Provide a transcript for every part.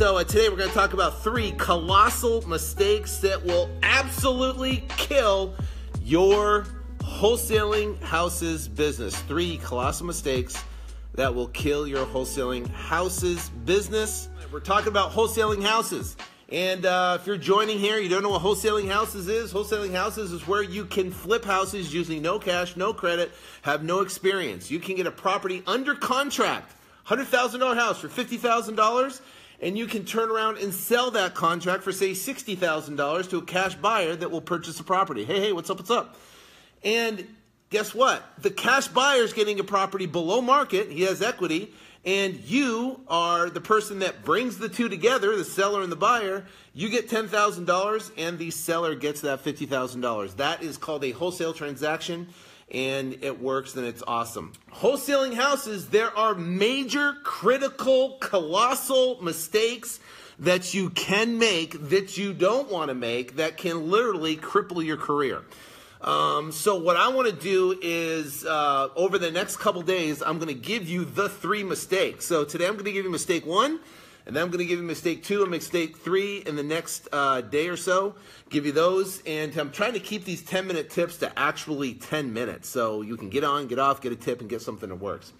So today we're going to talk about 3 colossal mistakes that will absolutely kill your wholesaling houses business. 3 colossal mistakes that will kill your wholesaling houses business. We're talking about wholesaling houses. And if you're joining here, you don't know what wholesaling houses is. Wholesaling houses is where you can flip houses using no cash, no credit, have no experience. You can get a property under contract, $100,000 house for $50,000, and you can turn around and sell that contract for, say, $60,000 to a cash buyer that will purchase the property. Hey, what's up, what's up? And guess what? The cash buyer is getting a property below market. He has equity. And you are the person that brings the two together, the seller and the buyer. You get $10,000 and the seller gets that $50,000. That is called a wholesale transaction, and it works and it's awesome. Wholesaling houses, there are major, critical, colossal mistakes that you can make that you don't want to make that can literally cripple your career. So what I want to do is, over the next couple days, I'm going to give you the 3 mistakes. So today I'm going to give you mistake 1, and then I'm going to give you mistake 2 and mistake 3 in the next day or so. Give you those, and I'm trying to keep these 10-minute tips to actually 10 minutes. So you can get on, get off, get a tip, and get something that works.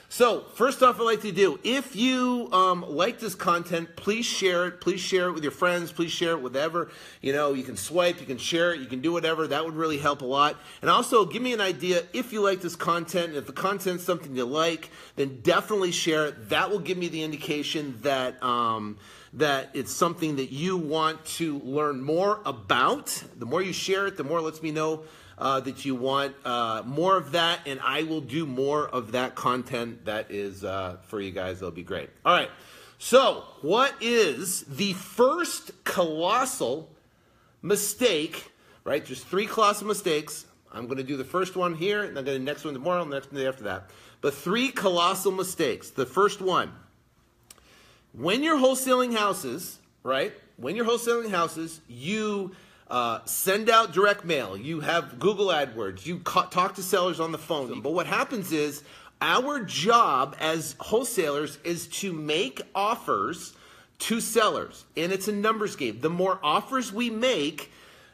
So first off, I'd like to do, if you like this content, please share it. Please share it with your friends. Please share it with whatever. You know, you can swipe, you can share it, you can do whatever. That would really help a lot. And also, give me an idea if you like this content. And if the content's something you like, then definitely share it. That will give me the indication that that it's something that you want to learn more about. The more you share it, the more it lets me know that you want more of that, and I will do more of that content that is for you guys. That'll be great. All right, so what is the first colossal mistake, right? There's 3 colossal mistakes. I'm going to do the first one here, and I'm going to do the next one tomorrow, and the next one the day after that. But 3 colossal mistakes. The first one, when you're wholesaling houses, right? When you're wholesaling houses, you send out direct mail. You have Google AdWords. You talk to sellers on the phone. But what happens is our job as wholesalers is to make offers to sellers. And it's a numbers game. The more offers we make,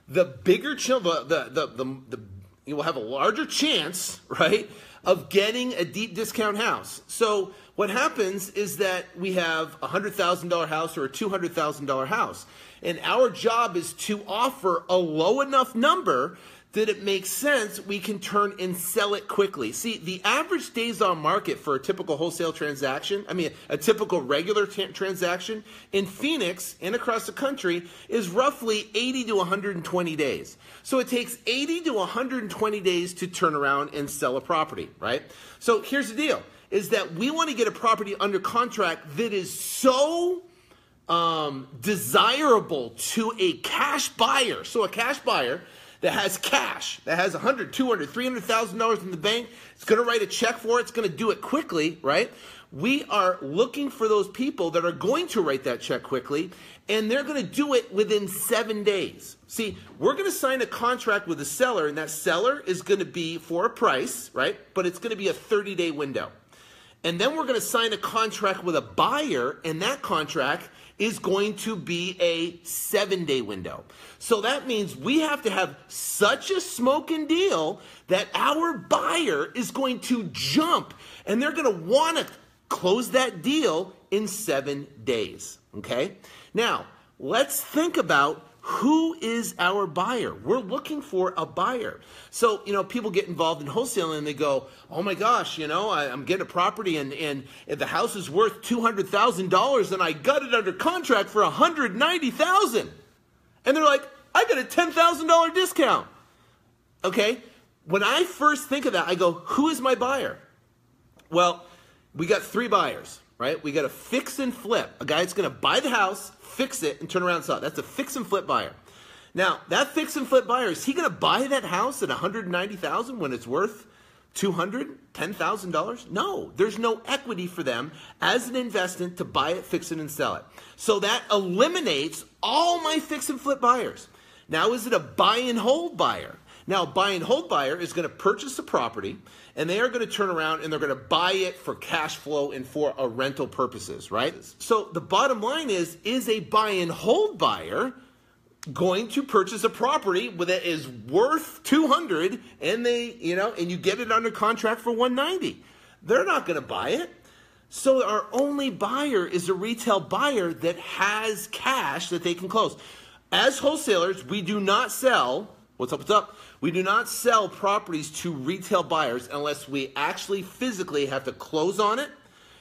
the bigger you will have a larger chance, right, of getting a deep discount house. So what happens is that we have a $100,000 house or a $200,000 house. And our job is to offer a low enough number that it makes sense we can turn and sell it quickly. See, the average days on market for a typical wholesale transaction, a typical regular transaction in Phoenix and across the country is roughly 80 to 120 days. So it takes 80 to 120 days to turn around and sell a property, right? So here's the deal, is that we want to get a property under contract that is so desirable to a cash buyer. So a cash buyer that has cash, that has $100,000, $200,000, $300,000 in the bank, it's going to write a check for it, it's going to do it quickly, right? We are looking for those people that are going to write that check quickly, and they're going to do it within 7 days. See, we're going to sign a contract with a seller, and that seller is going to be for a price, right? But it's going to be a 30-day window. And then we're going to sign a contract with a buyer, and that contract is going to be a 7-day window. So that means we have to have such a smoking deal that our buyer is going to jump, and they're going to want to close that deal in 7 days, okay? Now, let's think about who is our buyer. We're looking for a buyer. So, people get involved in wholesaling and they go, oh my gosh, I'm getting a property and the house is worth $200,000 and I got it under contract for $190,000. And they're like, I got a $10,000 discount. Okay? When I first think of that, I go, who is my buyer? Well, we got 3 buyers, right? We got a fix and flip, a guy that's going to buy the house, fix it, and turn around and sell it. That's a fix and flip buyer. Now, that fix and flip buyer, is he going to buy that house at $190,000 when it's worth $210,000? No, there's no equity for them as an investment to buy it, fix it, and sell it. So that eliminates all my fix and flip buyers. Now, is it a buy and hold buyer? Now, a buy and hold buyer is going to purchase a property, and they are going to turn around and they're going to buy it for cash flow and for a rental purposes, right? So the bottom line is a buy and hold buyer going to purchase a property that is worth 200 and and you get it under contract for 190? They're not going to buy it. So our only buyer is a retail buyer that has cash that they can close. As wholesalers, we do not sell, what's up? We do not sell properties to retail buyers unless we actually physically have to close on it.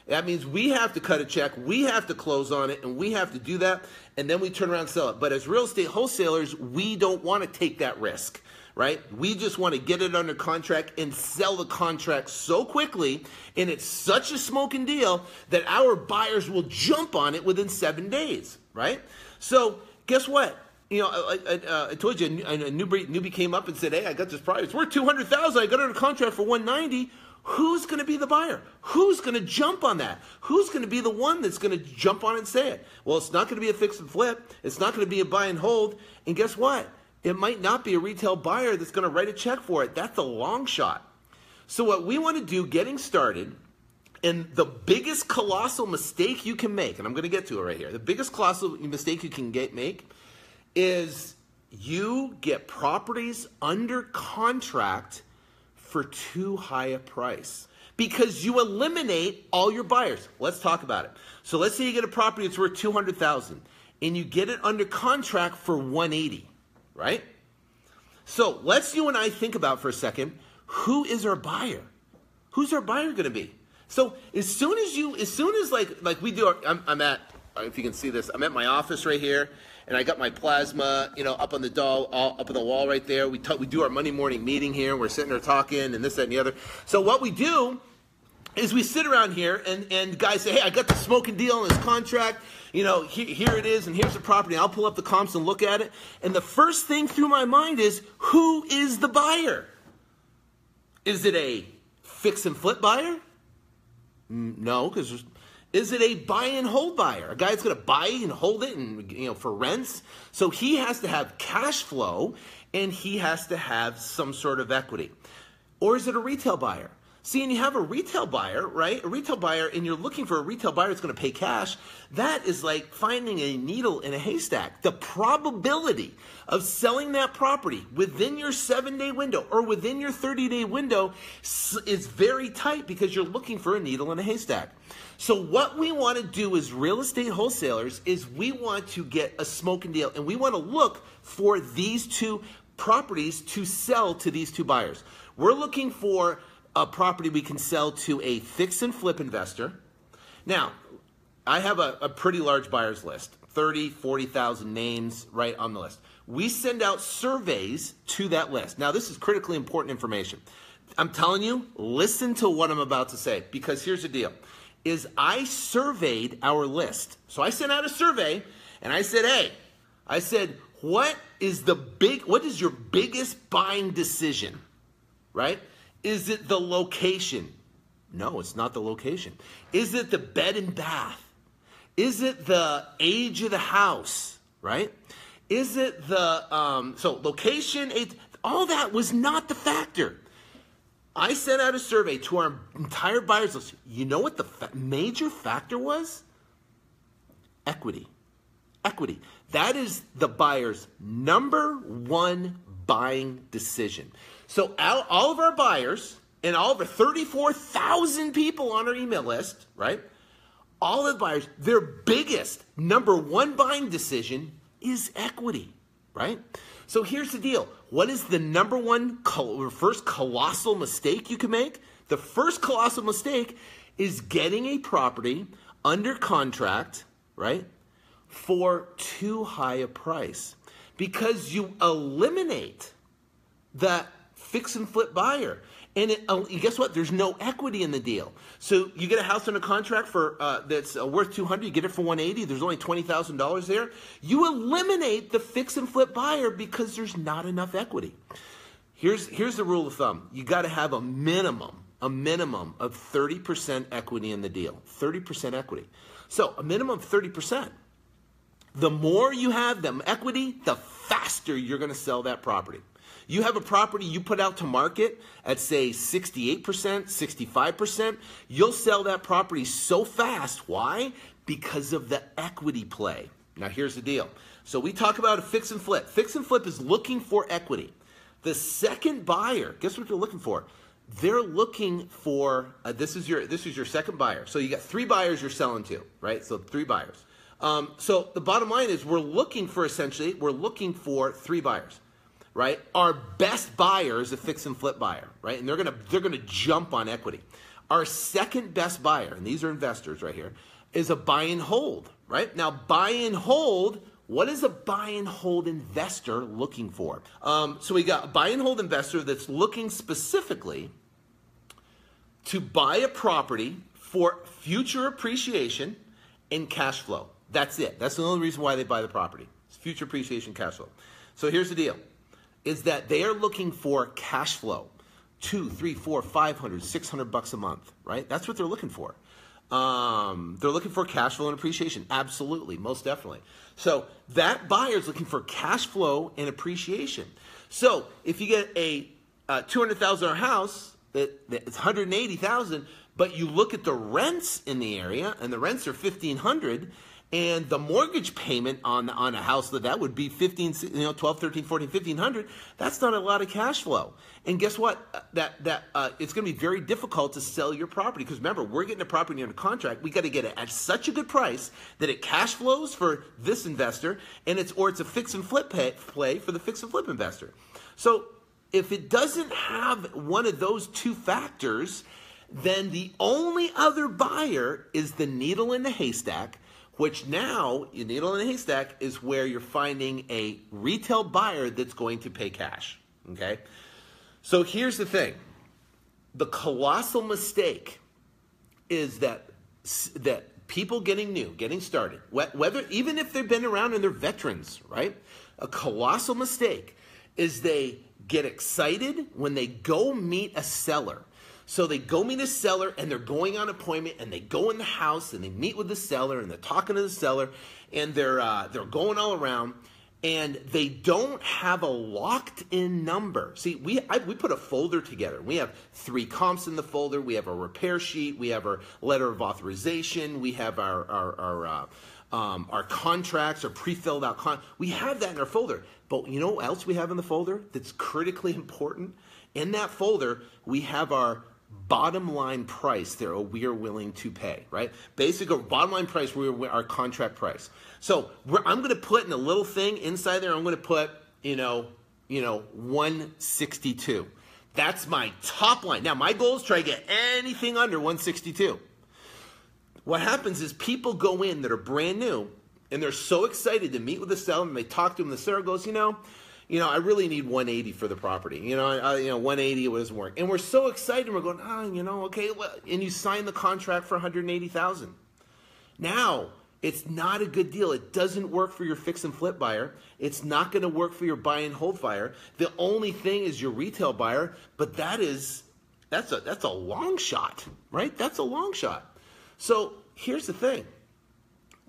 That means we have to cut a check, we have to close on it, and we have to do that, and then we turn around and sell it. But as real estate wholesalers, we don't want to take that risk, right? We just want to get it under contract and sell the contract so quickly, and it's such a smoking deal that our buyers will jump on it within 7 days, right? So guess what? I told you a newbie came up and said, hey, I got this property. It's worth $200,000. I got it under contract for $190. Who's going to be the buyer? Who's going to jump on that? Who's going to be the one that's going to jump on it and say it? Well, it's not going to be a fix and flip. It's not going to be a buy and hold. And guess what? It might not be a retail buyer that's going to write a check for it. That's a long shot. So what we want to do getting started, and the biggest colossal mistake you can make, and I'm going to get to it right here, the biggest colossal mistake you can make is you get properties under contract for too high a price because you eliminate all your buyers. Let's talk about it. So let's say you get a property that's worth $200,000 and you get it under contract for $180, right? So let's you and I think about for a second, who is our buyer? Who's our buyer going to be? So as soon as like we do, I'm at, if you can see this, I'm at my office right here, and I got my plasma, up on the up on the wall right there. We do our Monday morning meeting here. We're sitting there talking and this, that, and the other. So what we do is we sit around here and guys say, hey, I got the smoking deal on this contract. Here it is, and here's the property. I'll pull up the comps and look at it. And the first thing through my mind is, who is the buyer? Is it a fix and flip buyer? No, because is it a buy and hold buyer? A guy that's going to buy and hold it and for rents? So he has to have cash flow and he has to have some sort of equity. Or is it a retail buyer? See, and you have a retail buyer, right? A retail buyer, and you're looking for a retail buyer that's going to pay cash. That is like finding a needle in a haystack. The probability of selling that property within your 7-day window or within your 30-day window is very tight because you're looking for a needle in a haystack. So what we want to do as real estate wholesalers is we want to get a smoking deal, and we want to look for these two properties to sell to these two buyers. We're looking for a property we can sell to a fix and flip investor. Now, I have a pretty large buyers list, 30, 40,000 names right on the list. We send out surveys to that list. Now, this is critically important information. I'm telling you, listen to what I'm about to say, because here's the deal, is I surveyed our list. So I sent out a survey and I said, hey, what is your biggest buying decision, right? Is it the location? No, it's not the location. Is it the bed and bath? Is it the age of the house, right? Is it the, so location, age, all that was not the factor. I sent out a survey to our entire buyers list. You know what the major factor was? Equity. Equity. That is the buyer's number one buying decision. So all of our buyers and all of our 34,000 people on our email list, right? All of the buyers, their biggest number one buying decision is equity, right? So here's the deal. What is the number one first colossal mistake you can make? The first colossal mistake is getting a property under contract, right, for too high a price, because you eliminate that fix and flip buyer. And guess what? There's no equity in the deal. So you get a house under contract for that's worth $200. You get it for $180. There's only $20,000 there. You eliminate the fix and flip buyer because there's not enough equity. Here's the rule of thumb. You got to have a minimum of 30% equity in the deal. 30% equity. So a minimum of 30%. The more you have them equity, the faster you're going to sell that property. You have a property you put out to market at, say, 68%, 65%. You'll sell that property so fast. Why? Because of the equity play. Now, here's the deal. So we talk about a fix and flip. Fix and flip is looking for equity. The second buyer, guess what they're looking for? They're looking for, this is your second buyer. So you got 3 buyers you're selling to, right? So 3 buyers. So the bottom line is we're looking for 3 buyers, right? Our best buyer is a fix and flip buyer, right? And they're gonna jump on equity. Our second best buyer, and these are investors right here, is a buy and hold, right? Now, buy and hold, what is a buy and hold investor looking for? So we got a buy and hold investor that's looking specifically to buy a property for future appreciation and cash flow. That's it. That's the only reason why they buy the property. It's future appreciation, cash flow. So here's the deal, is that they are looking for cash flow, $200, $300, $400, $500, $600 a month, right? That's what they're looking for. They're looking for cash flow and appreciation. Absolutely, most definitely. So that buyer is looking for cash flow and appreciation. So if you get a $200,000 house that's $180,000, but you look at the rents in the area and the rents are $1,500, and the mortgage payment on a house that would be $12, $13, $14, $1,500. That's not a lot of cash flow. And guess what? It's going to be very difficult to sell your property, because remember, we're getting a property under contract. We got to get it at such a good price that it cash flows for this investor, and it's a fix and flip play for the fix and flip investor. So if it doesn't have one of those 2 factors, then the only other buyer is the needle in the haystack, which now, your needle in the haystack is where you're finding a retail buyer that's going to pay cash, okay? So here's the thing. The colossal mistake is that people getting started, whether even if they've been around and they're veterans, right? A colossal mistake is they get excited when they go meet a seller. So they go meet a seller, and they're going on appointment, and they go in the house and they meet with the seller, and they're talking to the seller, and they're going all around, and they don't have a locked in number. See, we put a folder together. We have 3 comps in the folder. We have a repair sheet. We have our letter of authorization. We have our contracts, our pre-filled out we have that in our folder. But you know what else we have in the folder that's critically important? In that folder, we have our bottom line price that we are willing to pay, right? Basic or bottom line price, our contract price. So I'm going to put in a little thing inside there. I'm going to put, 162. That's my top line. Now, my goal is try to get anything under 162. What happens is people go in that are brand new, and they're so excited to meet with the seller, and they talk to him. The seller goes, I really need 180 for the property. 180 it doesn't work. And we're so excited. We're going, okay. Well, and you sign the contract for $180,000. Now, it's not a good deal. It doesn't work for your fix and flip buyer. It's not going to work for your buy and hold buyer. The only thing is your retail buyer, but that's a long shot, right? That's a long shot. So here's the thing,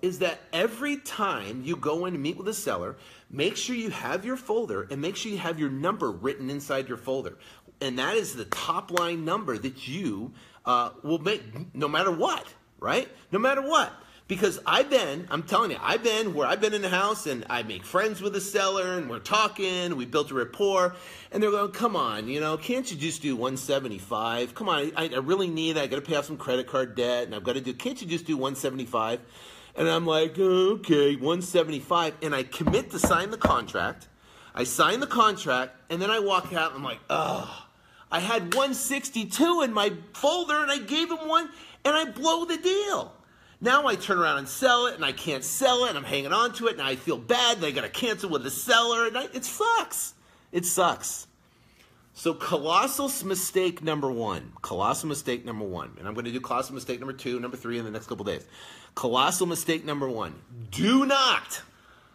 is that every time you go in to meet with a seller, make sure you have your folder and make sure you have your number written inside your folder. And that is the top line number that you will make no matter what, right? No matter what. Because I'm telling you, I've been in the house and I make friends with the seller and we're talking, we built a rapport, and they're going, come on, can't you just do 175? Come on, I really need it. I got to pay off some credit card debt and can't you just do 175? And I'm like, okay, 175. And I commit to sign the contract. I sign the contract, and then I walk out, and I'm like, I had 162 in my folder, and I gave him one, and I blow the deal. Now I turn around and sell it, and I can't sell it, and I'm hanging on to it, and I feel bad, and I got to cancel with the seller, and it sucks. It sucks. So colossal mistake number 1. Colossal mistake number 1. And I'm going to do colossal mistake number 2, number 3 in the next couple days. Colossal mistake number 1. Do not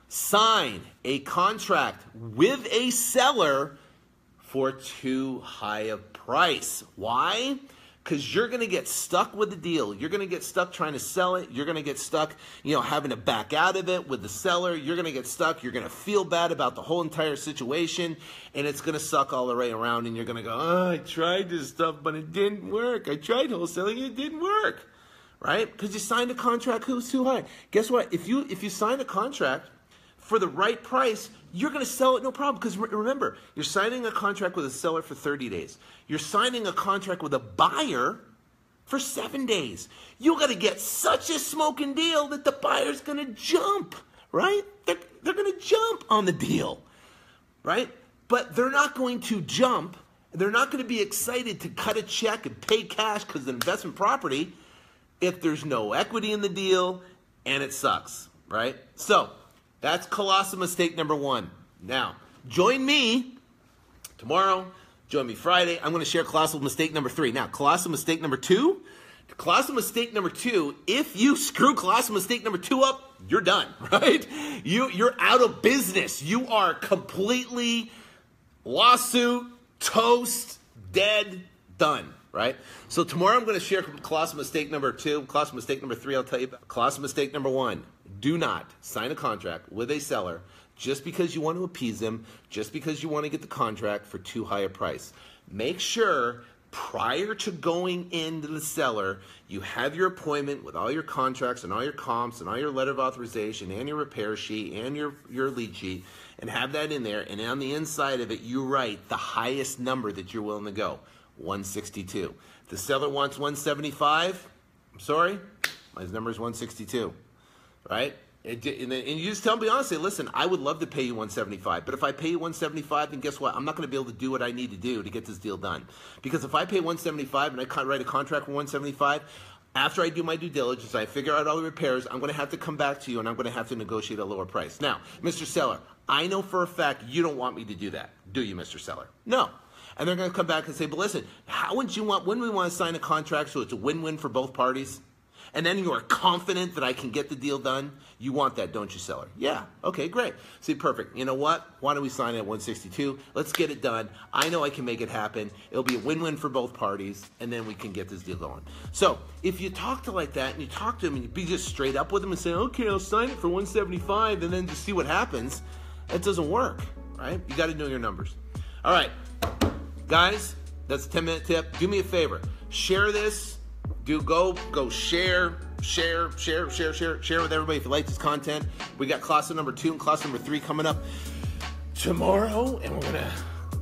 sign a contract with a seller for too high a price. Why? because you're going to get stuck with the deal. You're going to get stuck trying to sell it. You're going to get stuck, having to back out of it with the seller. You're going to get stuck. You're going to feel bad about the whole entire situation, and it's going to suck all the way around, and you're going to go, oh, I tried this stuff, but it didn't work. I tried wholesaling, it didn't work, right? Because you signed a contract that was too high. Guess what? If you sign a contract for the right price, you're going to sell it no problem. Because remember, you're signing a contract with a seller for 30 days. You're signing a contract with a buyer for 7 days. You got to get such a smoking deal that the buyer's going to jump, right? They're going to jump on the deal, right? But they're not going to jump. They're not going to be excited to cut a check and pay cash because of the investment property if there's no equity in the deal and it sucks, right? So that's colossal mistake number 1. Now, join me tomorrow. Join me Friday. I'm going to share colossal mistake number 3. Now, colossal mistake number 2. Colossal mistake number 2, if you screw colossal mistake number 2 up, you're done, right? You're out of business. You are completely lawsuit, toast, dead, done, right? So tomorrow I'm going to share colossal mistake number 2. Colossal mistake number 3, I'll tell you about. Colossal mistake number 1. Do not sign a contract with a seller just because you want to appease them, just because you want to get the contract for too high a price. Make sure prior to going into the seller, you have your appointment with all your contracts and all your comps and all your letter of authorization and your repair sheet and your lead sheet, and have that in there. And on the inside of it, you write the highest number that you're willing to go, 162. If the seller wants 175, I'm sorry, my number is 162. Right? And you just tell me honestly, listen, I would love to pay you 175, but if I pay you 175, then guess what? I'm not going to be able to do what I need to do to get this deal done. Because if I pay 175 and I write a contract for 175, after I do my due diligence, I figure out all the repairs, I'm going to have to come back to you and I'm going to have to negotiate a lower price. Now, Mr. Seller, I know for a fact you don't want me to do that. Do you, Mr. Seller? No. And they're going to come back and say, but listen, wouldn't we want to sign a contract so it's a win-win for both parties? And then you are confident that I can get the deal done? You want that, don't you, seller? Yeah. Okay, great. See, perfect. You know what? Why don't we sign it at 162? Let's get it done. I know I can make it happen. It'll be a win-win for both parties, and then we can get this deal going. So if you talk to like that, and you talk to them, and you be just straight up with them and say, okay, I'll sign it for 175, and then just see what happens, that doesn't work, right? You got to know your numbers. All right, guys, that's a 10-minute tip. Do me a favor. Share this. Go share with everybody if you like this content. We got class number 2 and class number 3 coming up tomorrow, and we're gonna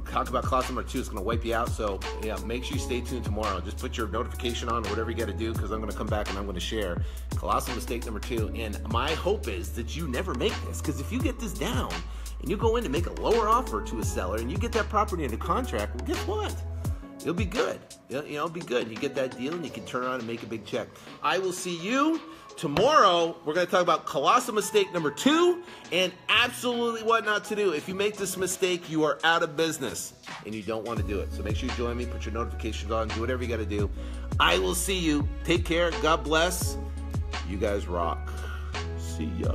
talk about class number 2. It's gonna wipe you out, so yeah, make sure you stay tuned tomorrow. Just put your notification on or whatever you got to do, because I'm gonna come back and I'm gonna share colossal mistake number 2. And my hope is that you never make this, because if you get this down and you go in to make a lower offer to a seller and you get that property under contract, well, guess what? It'll be good. It'll be good. You get that deal and you can turn around and make a big check. I will see you tomorrow. We're going to talk about colossal mistake number 2 and absolutely what not to do. If you make this mistake, you are out of business and you don't want to do it. So make sure you join me, put your notifications on, do whatever you got to do. I will see you. Take care. God bless. You guys rock. See ya.